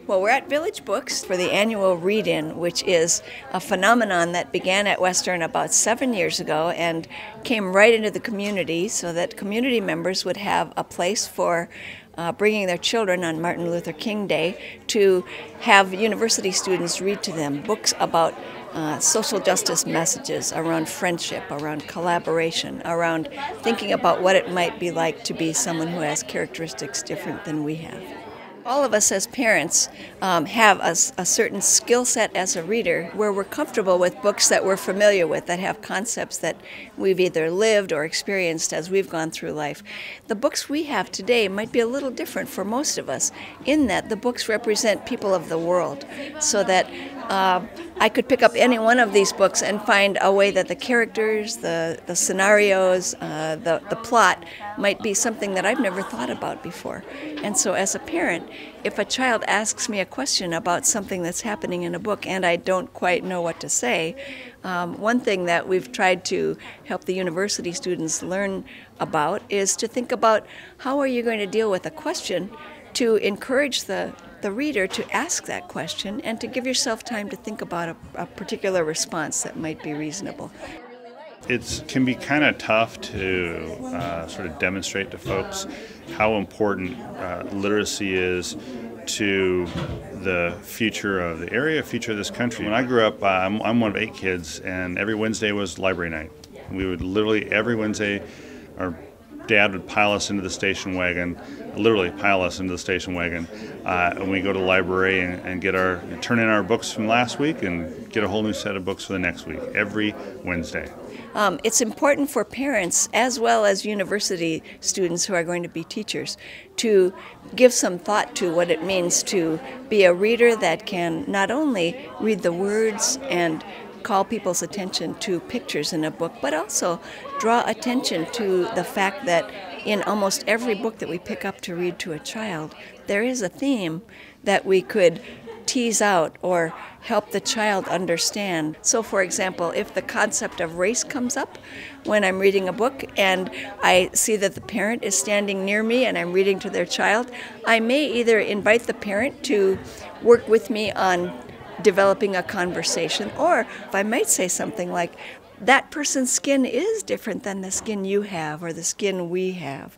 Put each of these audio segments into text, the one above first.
Well, we're at Village Books for the annual read-in, which is a phenomenon that began at Western about 7 years ago and came right into the community so that community members would have a place for bringing their children on Martin Luther King Day to have university students read to them books about social justice messages around friendship, around collaboration, around thinking about what it might be like to be someone who has characteristics different than we have. All of us as parents have a certain skill set as a reader where we're comfortable with books that we're familiar with, that have concepts that we've either lived or experienced as we've gone through life. The books we have today might be a little different for most of us in that the books represent people of the world, so that I could pick up any one of these books and find a way that the characters, the scenarios, the plot might be something that I've never thought about before. And so as a parent, if a child asks me a question about something that's happening in a book and I don't quite know what to say, one thing that we've tried to help the university students learn about is to think about how are you going to deal with a question, to encourage the reader to ask that question and to give yourself time to think about a particular response that might be reasonable. It can be kind of tough to sort of demonstrate to folks how important literacy is to the future of the area, future of this country. When I grew up, I'm one of 8 kids, and every Wednesday was library night. We would literally, every Wednesday, our Dad would pile us into the station wagon, literally pile us into the station wagon, and we go to the library and turn in our books from last week and get a whole new set of books for the next week, every Wednesday. It's important for parents as well as university students who are going to be teachers to give some thought to what it means to be a reader that can not only read the words and call people's attention to pictures in a book, but also draw attention to the fact that in almost every book that we pick up to read to a child, there is a theme that we could tease out or help the child understand. So for example, if the concept of race comes up when I'm reading a book and I see that the parent is standing near me and I'm reading to their child, I may either invite the parent to work with me on developing a conversation, or if I might say something like, that person's skin is different than the skin you have or the skin we have.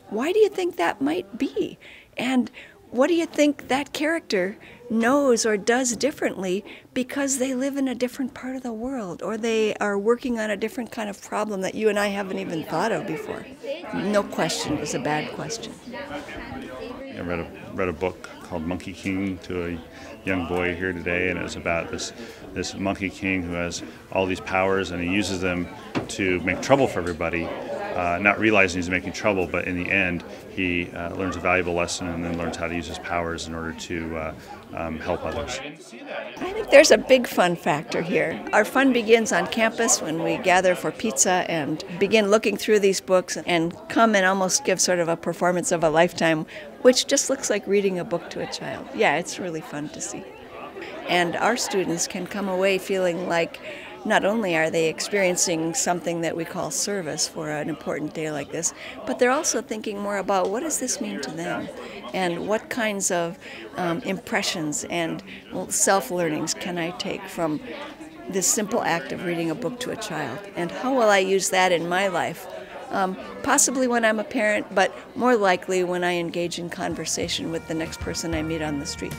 Why do you think that might be? And what do you think that character knows or does differently because they live in a different part of the world or they are working on a different kind of problem that you and I haven't even thought of before? No question is a bad question. I read a book called Monkey King to a young boy here today, and it was about this Monkey King who has all these powers and he uses them to make trouble for everybody, not realizing he's making trouble, but in the end he learns a valuable lesson and then learns how to use his powers in order to help others. I think there's a big fun factor here. Our fun begins on campus when we gather for pizza and begin looking through these books and come and almost give sort of a performance of a lifetime, which just looks like reading a book to a child. Yeah, it's really fun to see. And our students can come away feeling like not only are they experiencing something that we call service for an important day like this, but they're also thinking more about what does this mean to them and what kinds of impressions and self-learnings can I take from this simple act of reading a book to a child, and how will I use that in my life? Possibly when I'm a parent, but more likely when I engage in conversation with the next person I meet on the street.